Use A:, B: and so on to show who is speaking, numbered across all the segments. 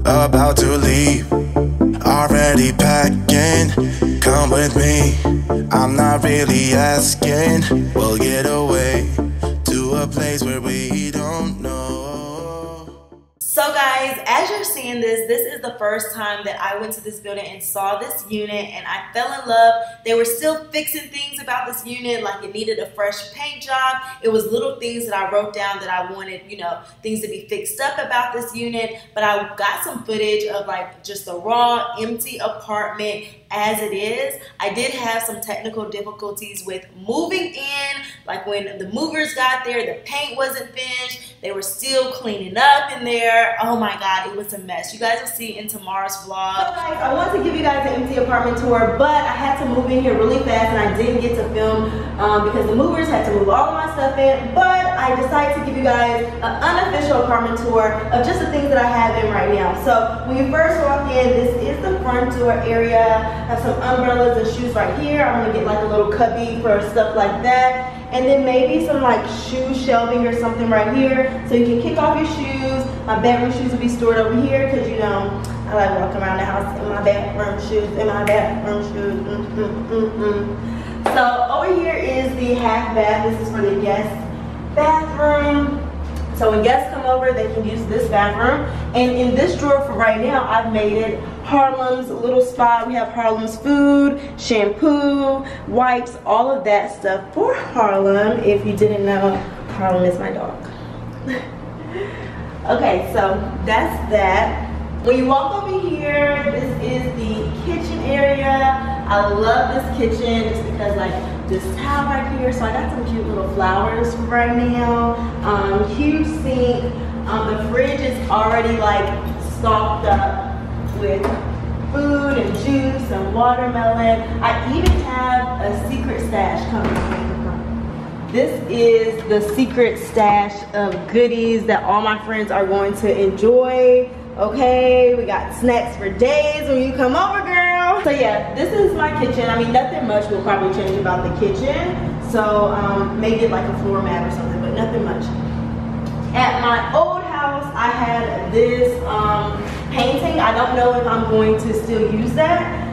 A: about to leave, already packing. Come with me, I'm not really asking. We'll get away to a place where we don't know.
B: So guys, as you're seeing this is the first time that I went to this building and saw this unit, and I fell in love. They were still fixing things about this unit, like it needed a fresh paint job. It was little things that I wrote down that I wanted, you know, things to be fixed up about this unit. But I got some footage of like just a raw, empty apartment as it is. I did have some technical difficulties with moving in. Like when the movers got there, the paint wasn't finished. They were still cleaning up in there. Oh my God, it was a mess. You guys will see in tomorrow's vlog. So guys, I wanted to give you guys an empty apartment tour, but I had to move in here really fast and I didn't get to film because the movers had to move all of my stuff in. But I decided to give you guys an unofficial apartment tour of just the things that I have in right now. So when you first walk in, this is the front door area. I have some umbrellas and shoes right here. I'm gonna get like a little cubby for stuff like that. And then maybe some like shoe shelving or something right here. So you can kick off your shoes. My bedroom shoes will be stored over here because you know, I like walking around the house in my bedroom shoes, So over here is the half bath. This is for the guest bathroom. So when guests come over, they can use this bathroom. And in this drawer for right now, I've made it Harlem's little spot. We have Harlem's food, shampoo, wipes, all of that stuff for Harlem. If you didn't know, Harlem is my dog. Okay, so that's that. When you walk over here, this is the kitchen area. I love this kitchen just because like this tile right here. So I got some cute little flowers right now. Huge sink. The fridge is already like stocked up with food and juice and watermelon. I even have a secret stash coming. This is the secret stash of goodies that all my friends are going to enjoy. Okay, we got snacks for days when you come over, girl. So yeah, this is my kitchen. I mean, nothing much will probably change about the kitchen. So maybe like a floor mat or something, but nothing much. At my old house, I had this painting. I don't know if I'm going to still use that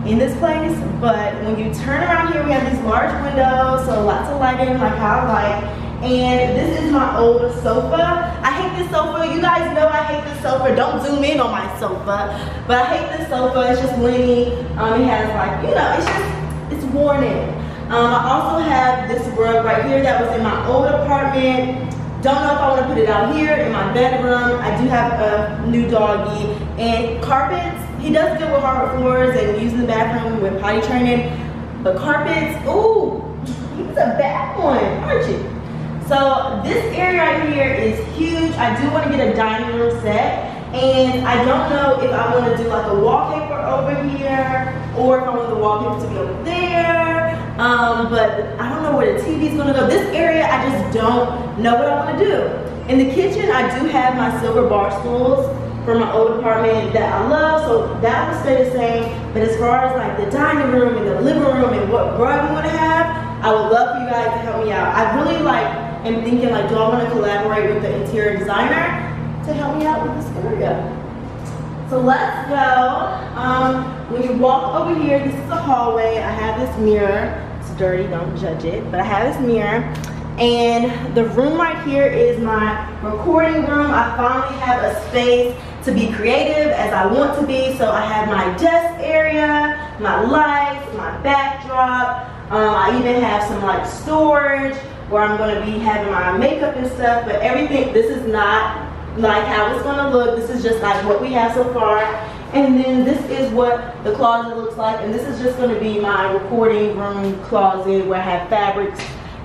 B: in this place, but when you turn around here, we have these large windows, so lots of lighting like how I like. And this is my old sofa. I hate this sofa. You guys know I hate this sofa. Don't zoom in on my sofa. But I hate this sofa. It's just leaning. It has like, you know, it's worn in. I also have this rug right here that was in my old apartment. Don't know if I want to put it out here in my bedroom. I do have a new doggy. And carpets, he does good with hard floors and using the bathroom with potty training. But carpets, ooh, he's a bad one, aren't you? So this area right here is huge. I do want to get a dining room set, and I don't know if I want to do like a wallpaper over here or if I want the wallpaper to be over there. But I don't know where the TV is going to go. This area, I just don't know what I want to do. In the kitchen, I do have my silver bar stools from my old apartment that I love, so that will stay the same. But as far as like the dining room and the living room and what rug we want to have, I would love for you guys to help me out. I really am thinking like, do I want to collaborate with the interior designer to help me out with this area? So let's go. When you walk over here, this is a hallway. I have this mirror. It's dirty, don't judge it, but I have this mirror. And the room right here is my recording room. I finally have a space to be creative as I want to be. So I have my desk area, my lights, my backdrop. I even have some like storage where I'm going to be having my makeup and stuff. But everything, this is not like how it's going to look. This is just like what we have so far. And then this is what the closet looks like. And this is just going to be my recording room closet where I have fabrics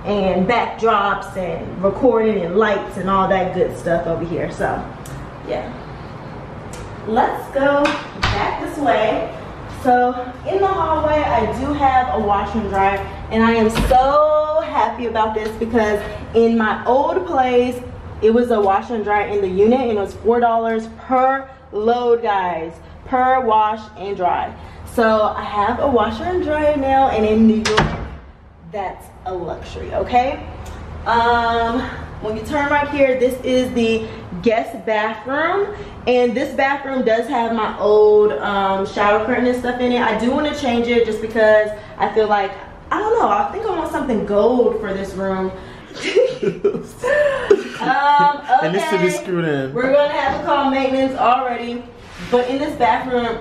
B: and backdrops and recording and lights and all that good stuff over here. So yeah, let's go back this way. So in the hallway, I do have a washer and dryer, and I am so happy about this because in my old place, it was a washer and dryer in the unit, and it was $4 per load, guys, per wash and dry. So I have a washer and dryer now, and in New York, that's a luxury, okay? when you turn right here, this is the guest bathroom, and this bathroom does have my old shower curtain and stuff in it. I do want to change it just because I feel like, I don't know, I think I want something gold for this room. Okay.
C: It needs to be screwed in.
B: We're gonna have to call maintenance already. But in this bathroom,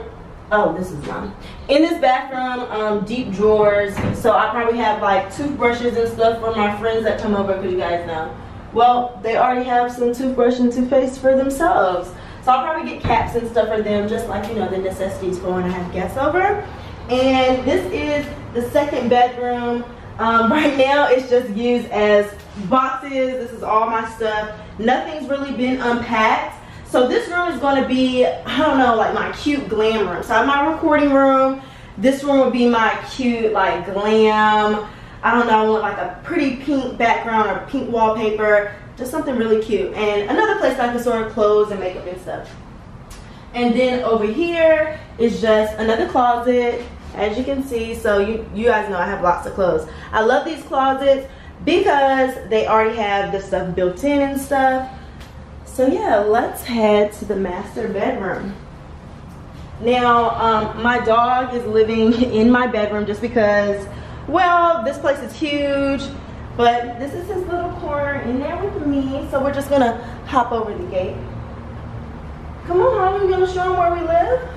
B: oh, this is mine. In this bathroom, deep drawers. So I probably have like toothbrushes and stuff for my friends that come over, because you guys know, well, they already have some toothbrush and toothpaste for themselves. So I'll probably get caps and stuff for them, just like, you know, the necessities for when I have guests over. And this is the second bedroom. Right now it's just used as boxes. This is all my stuff. Nothing's really been unpacked. So this room is going to be, I don't know, like my cute glam room. So I have my recording room. This room would be my cute, like, glam. I don't know, I want like a pretty pink background or pink wallpaper. Just something really cute. And another place I can store clothes and makeup and stuff. And then over here is just another closet, as you can see. So you guys know I have lots of clothes. I love these closets because they already have the stuff built in and stuff. So yeah, let's head to the master bedroom. Now, my dog is living in my bedroom just because, well, this place is huge, but this is his little corner in there with me. So we're just gonna hop over the gate. Come on, honey, we're gonna show him where we live.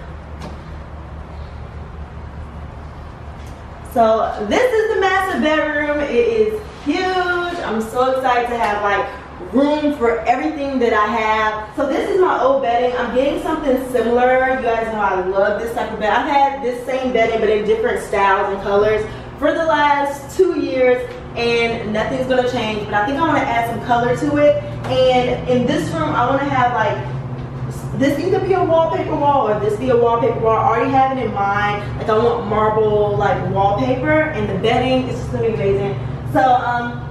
B: So this is the master bedroom. It is huge. I'm so excited to have like room for everything that I have. So this is my old bedding. I'm getting something similar. You guys know I love this type of bed. I've had this same bedding but in different styles and colors for the last 2 years, and nothing's gonna change, but I think I want to add some color to it. And in this room I want to have like, this either be a wallpaper wall or this be a wallpaper wall. I already have it in mind. Like, I want marble like wallpaper, and the bedding is just gonna be amazing. So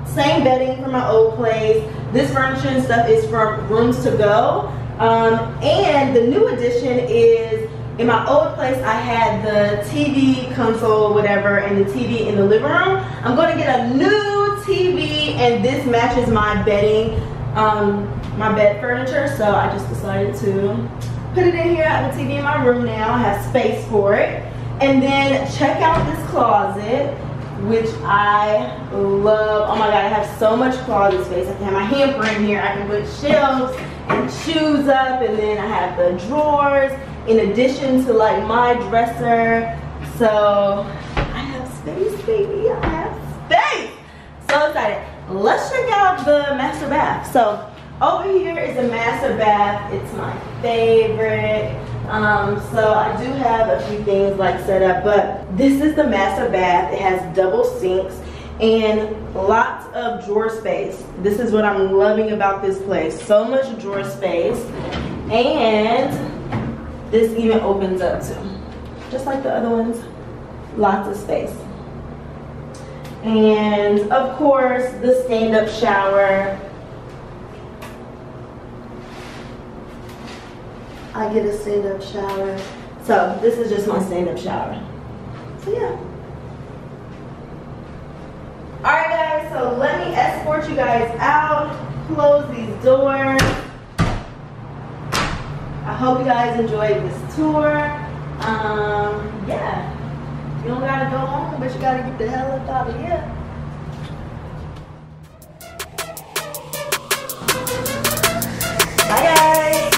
B: same bedding from my old place. This furniture and stuff is from Rooms to Go. And the new addition is, in my old place I had the TV console, whatever, and the TV in the living room. I'm going to get a new TV, and this matches my bedding, my bed furniture. So I just decided to put it in here. I have a TV in my room now. I have space for it. And then check out this closet, which I love. Oh my god, I have so much closet space. I can have my hamper in here. I can put shelves and shoes up, and then I have the drawers in addition to like my dresser. So I have space, baby. I have space. So excited. Let's check out the master bath. So over here is the master bath. It's my favorite. So I do have a few things like set up, but this is the master bath. It has double sinks and lots of drawer space. This is what I'm loving about this place. So much drawer space, and this even opens up too, just like the other ones. Lots of space. And of course the stand-up shower. I get a stand-up shower. So this is just my stand-up shower. So yeah. Alright guys, so let me escort you guys out. Close these doors. I hope you guys enjoyed this tour. Yeah. You don't gotta go home, but you gotta get the hell up out of here. Bye guys.